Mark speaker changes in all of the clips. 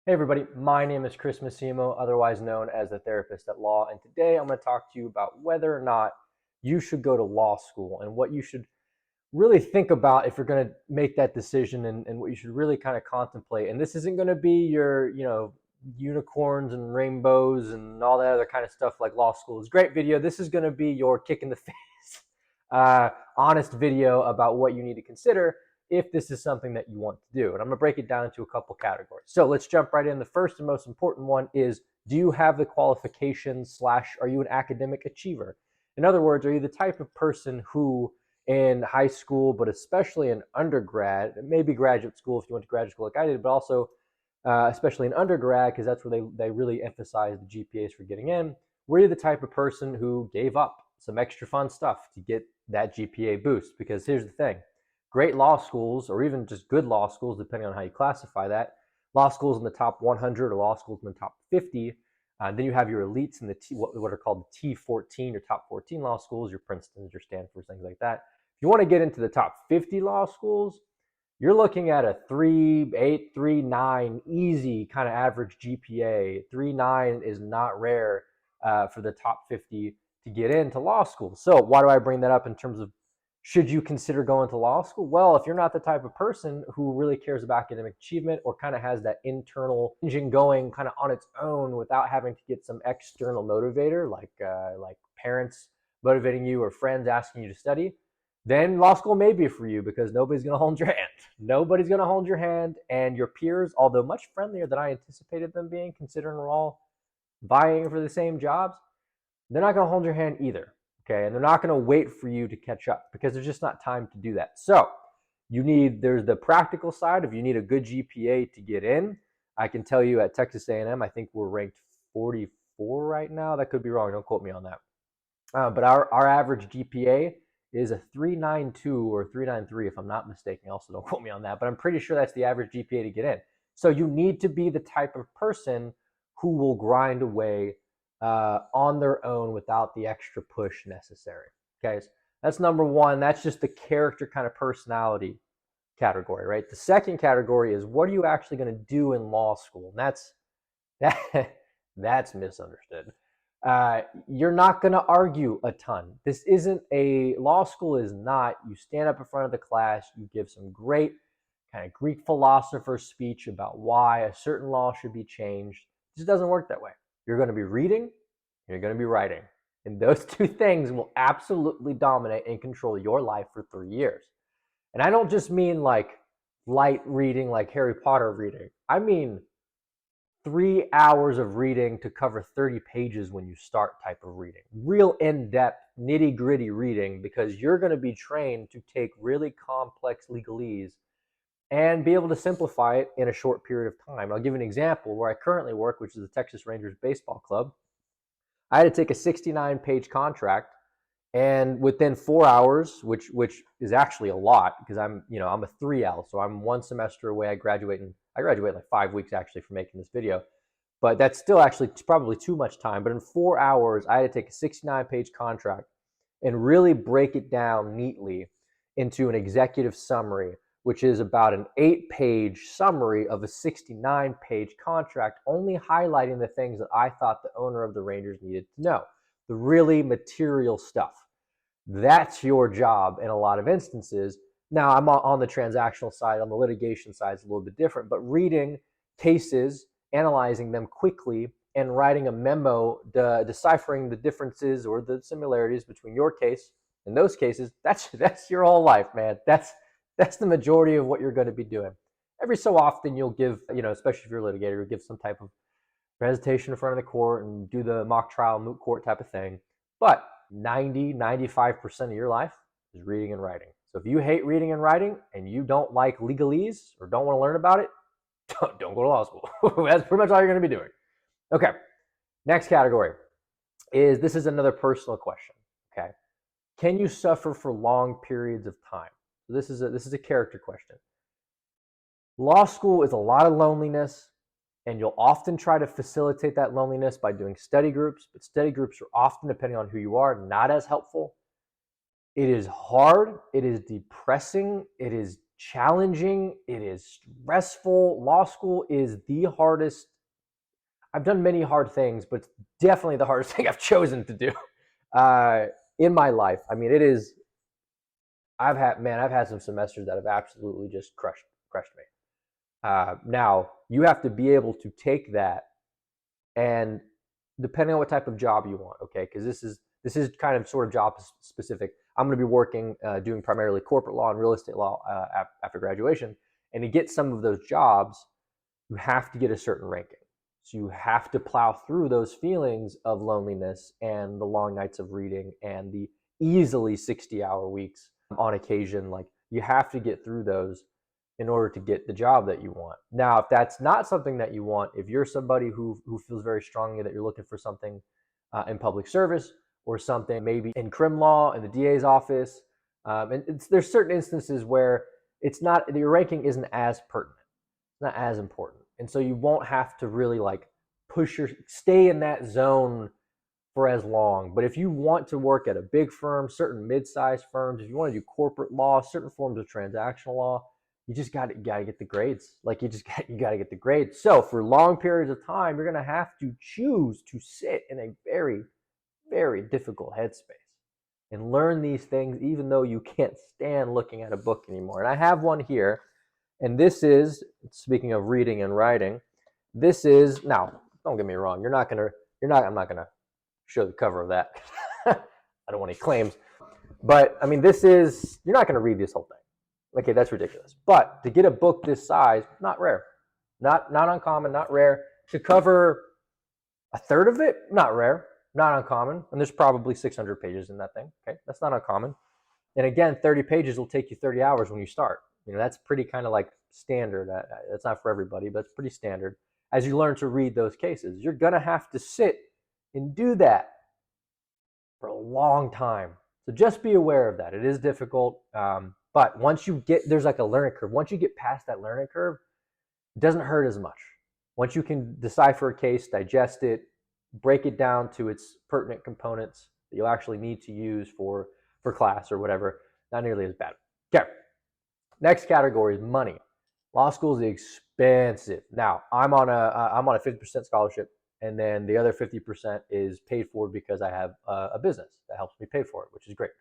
Speaker 1: Hey everybody, my name is Chris Massimo, otherwise known as the Therapist at Law, and today I'm going to talk to you about whether or not you should go to law school and what you should really think about if you're going to make that decision and what you should really kind of contemplate. And this isn't going to be your, unicorns and rainbows and all that other kind of stuff like law school is great video. This is going to be your kick in the face, honest video about what you need to consider if this is something that you want to do. And I'm going to break it down into a couple categories. So let's jump right in. The first and most important one is, do you have the qualifications / are you an academic achiever? In other words, are you the type of person who in high school, but especially in undergrad, maybe graduate school if you went to graduate school like I did, but also especially in undergrad, because that's where they really emphasize the GPAs for getting in, were you the type of person who gave up some extra fun stuff to get that GPA boost? Because here's the thing. Great law schools, or even just good law schools, depending on how you classify that, law schools in the top 100 or law schools in the top 50. Then you have your elites in the what are called the T14, your top 14 law schools, your Princetons, your Stanfords, things like that. If you want to get into the top 50 law schools, you're looking at a 3.8, 3.9, easy kind of average GPA. 3.9 is not rare for the top 50 to get into law school. So why do I bring that up in terms of should you consider going to law school? Well, if you're not the type of person who really cares about academic achievement or kind of has that internal engine going kind of on its own without having to get some external motivator like parents motivating you or friends asking you to study, then law school may be for you because nobody's going to hold your hand. Nobody's going to hold your hand, and your peers, although much friendlier than I anticipated them being, considering we're all vying for the same jobs, they're not going to hold your hand either. Okay, and they're not going to wait for you to catch up because there's just not time to do that. So there's the practical side of you need a good GPA to get in. I can tell you at Texas A&M, I think we're ranked 44 right now. That could be wrong. Don't quote me on that. But our average GPA is a 3.92 or 3.93 if I'm not mistaken. Also, don't quote me on that. But I'm pretty sure that's the average GPA to get in. So you need to be the type of person who will grind away on their own without the extra push necessary. Okay, so that's number one. That's just the character kind of personality category, right? The second category is, what are you actually going to do in law school? And that's misunderstood. You're not going to argue a ton. This isn't a law school is not you stand up in front of the class, you give some great kind of Greek philosopher speech about why a certain law should be changed. It just doesn't work that way. You're going to be reading, and you're going to be writing. And those two things will absolutely dominate and control your life for 3 years. And I don't just mean like light reading, like Harry Potter reading. I mean 3 hours of reading to cover 30 pages when you start type of reading. Real in-depth, nitty-gritty reading, because you're going to be trained to take really complex legalese and be able to simplify it in a short period of time. I'll give an example where I currently work, which is the Texas Rangers Baseball Club. I had to take a 69-page contract, and within 4 hours, which is actually a lot because I'm a 3L, so I'm one semester away. I graduate in like 5 weeks actually for making this video, but that's still actually probably too much time. But in 4 hours, I had to take a 69-page contract and really break it down neatly into an executive summary, which is about an 8-page summary of a 69-page contract, only highlighting the things that I thought the owner of the Rangers needed to know, the really material stuff. That's your job in a lot of instances. Now, I'm on the transactional side. On the litigation side, it's a little bit different, but reading cases, analyzing them quickly, and writing a memo deciphering the differences or the similarities between your case and those cases, that's your whole life, man. That's the majority of what you're going to be doing. Every so often you'll give, especially if you're a litigator, you'll give some type of presentation in front of the court and do the mock trial, moot court type of thing. But 95% of your life is reading and writing. So if you hate reading and writing and you don't like legalese or don't want to learn about it, don't go to law school. That's pretty much all you're going to be doing. Okay, next category this is another personal question. Okay, can you suffer for long periods of time? So this is a character question. Law school is a lot of loneliness, and you'll often try to facilitate that loneliness by doing study groups, but study groups are often, depending on who you are, not as helpful. It is hard, it is depressing, it is challenging. It is stressful. Law school is the hardest. I've done many hard things, but it's definitely the hardest thing I've chosen to do in my life. I mean, it is. I've had some semesters that have absolutely just crushed me. Now you have to be able to take that, and depending on what type of job you want, okay, because this is kind of sort of job specific. I'm going to be working doing primarily corporate law and real estate law after graduation, and to get some of those jobs, you have to get a certain ranking. So you have to plow through those feelings of loneliness and the long nights of reading and the easily 60-hour weeks on occasion. Like, you have to get through those in order to get the job that you want. Now, if that's not something that you want, if you're somebody who feels very strongly that you're looking for something in public service or something maybe in crim law in the DA's office, and there's certain instances where it's not, your ranking isn't as pertinent, it's not as important, and so you won't have to really like stay in that zone for as long. But if you want to work at a big firm, certain mid-sized firms, if you want to do corporate law, certain forms of transactional law, you just got to get the grades. Like, you got to get the grades. So for long periods of time, you're going to have to choose to sit in a very, very difficult headspace and learn these things, even though you can't stand looking at a book anymore. And I have one here, and this is, speaking of reading and writing, this is, now, don't get me wrong, I'm not gonna show the cover of that. I don't want any claims. But I mean, you're not gonna read this whole thing. Okay, that's ridiculous. But to get a book this size, not rare. Not uncommon, not rare. To cover a third of it, not rare, not uncommon. And there's probably 600 pages in that thing. Okay, that's not uncommon. And again, 30 pages will take you 30 hours when you start. You know, that's pretty kind of like standard. That's not for everybody, but it's pretty standard. As you learn to read those cases, you're going to have to sit and do that for a long time. So just be aware of that. It is difficult. But once you there's like a learning curve. Once you get past that learning curve, it doesn't hurt as much. Once you can decipher a case, digest it, break it down to its pertinent components that you'll actually need to use for class or whatever, not nearly as bad. Okay. Next category is money. Law school is expensive. Now, I'm on a 50% scholarship, and then the other 50% is paid for because I have a business that helps me pay for it, which is great.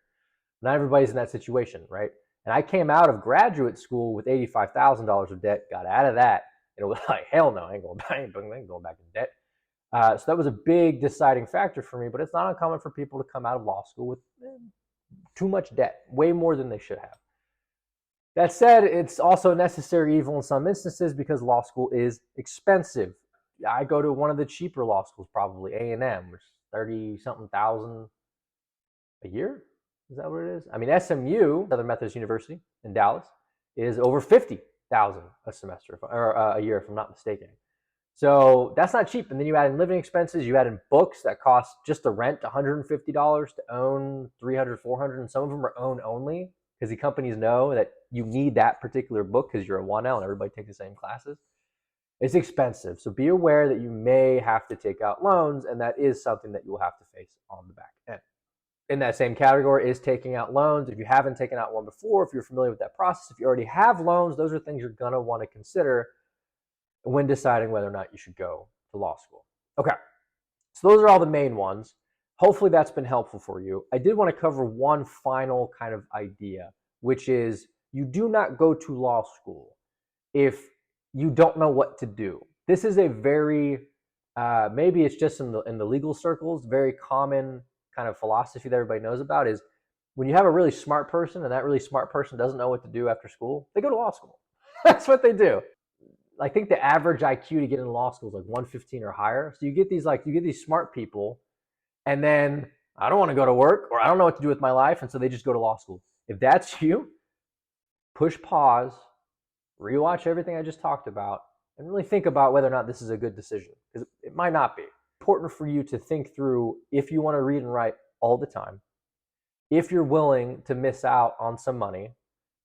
Speaker 1: Not everybody's in that situation, right? And I came out of graduate school with $85,000 of debt, got out of that, and it was like, hell no, I ain't going back in debt. So that was a big deciding factor for me, but it's not uncommon for people to come out of law school with too much debt, way more than they should have. That said, it's also a necessary evil in some instances because law school is expensive. I go to one of the cheaper law schools, probably A&M, which is 30-something thousand a year. Is that what it is? I mean, SMU, Southern Methodist University in Dallas, is over 50,000 a semester or a year, if I'm not mistaken. So that's not cheap. And then you add in living expenses, you add in books that cost just the rent $150 to own, $300, $400, and some of them are own only because the companies know that you need that particular book because you're a 1L and everybody takes the same classes. It's expensive. So be aware that you may have to take out loans, and that is something that you will have to face on the back end. In that same category is taking out loans. If you haven't taken out one before, if you're familiar with that process, if you already have loans, those are things you're going to want to consider when deciding whether or not you should go to law school. Okay, so those are all the main ones. Hopefully that's been helpful for you. I did want to cover one final kind of idea, which is you do not go to law school if you don't know what to do. This is a very, maybe it's just in the legal circles, very common kind of philosophy that everybody knows about is when you have a really smart person and that really smart person doesn't know what to do after school, they go to law school. That's what they do. I think the average IQ to get into law school is like 115 or higher. So you get these smart people, and then I don't want to go to work or I don't know what to do with my life, and so they just go to law school. If that's you, push pause, rewatch everything I just talked about, and really think about whether or not this is a good decision, because it might not be. Important for you to think through if you want to read and write all the time, if you're willing to miss out on some money,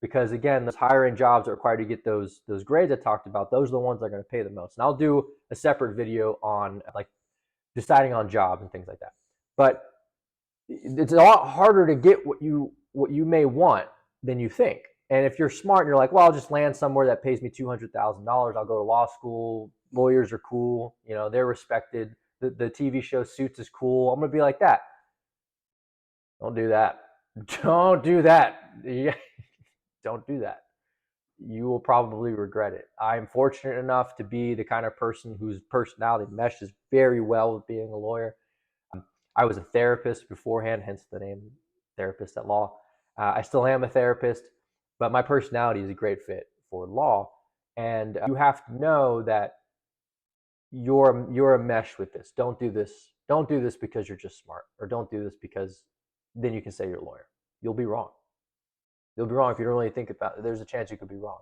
Speaker 1: because again, those higher end jobs are required to get those grades I talked about. Those are the ones that are going to pay the most. And I'll do a separate video on like deciding on jobs and things like that. But it's a lot harder to get what you may want than you think. And if you're smart and you're like, well, I'll just land somewhere that pays me $200,000, I'll go to law school. Lawyers are cool, they're respected. The TV show Suits is cool. I'm gonna be like that. Don't do that. Don't do that. Don't do that. You will probably regret it. I'm fortunate enough to be the kind of person whose personality meshes very well with being a lawyer. I was a therapist beforehand, hence the name therapist at law. I still am a therapist, but my personality is a great fit for law. And you have to know that you're a mesh with this. Don't do this. Don't do this because you're just smart, or don't do this because then you can say you're a lawyer. You'll be wrong. You'll be wrong if you don't really think about it. There's a chance you could be wrong.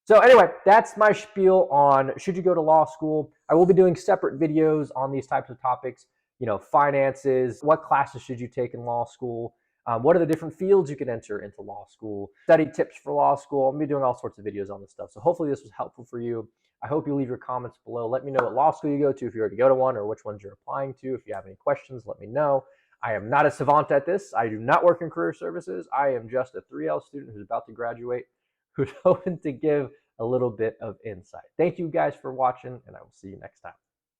Speaker 1: So anyway, that's my spiel on should you go to law school. I will be doing separate videos on these types of topics, finances, what classes should you take in law school, what are the different fields you can enter into law school, study tips for law school. I'm going to be doing all sorts of videos on this stuff. So hopefully this was helpful for you. I hope you leave your comments below. Let me know what law school you go to, if you already go to one, or which ones you're applying to. If you have any questions, let me know. I am not a savant at this. I do not work in career services. I am just a 3L student who's about to graduate, who's hoping to give a little bit of insight. Thank you guys for watching, and I will see you next time.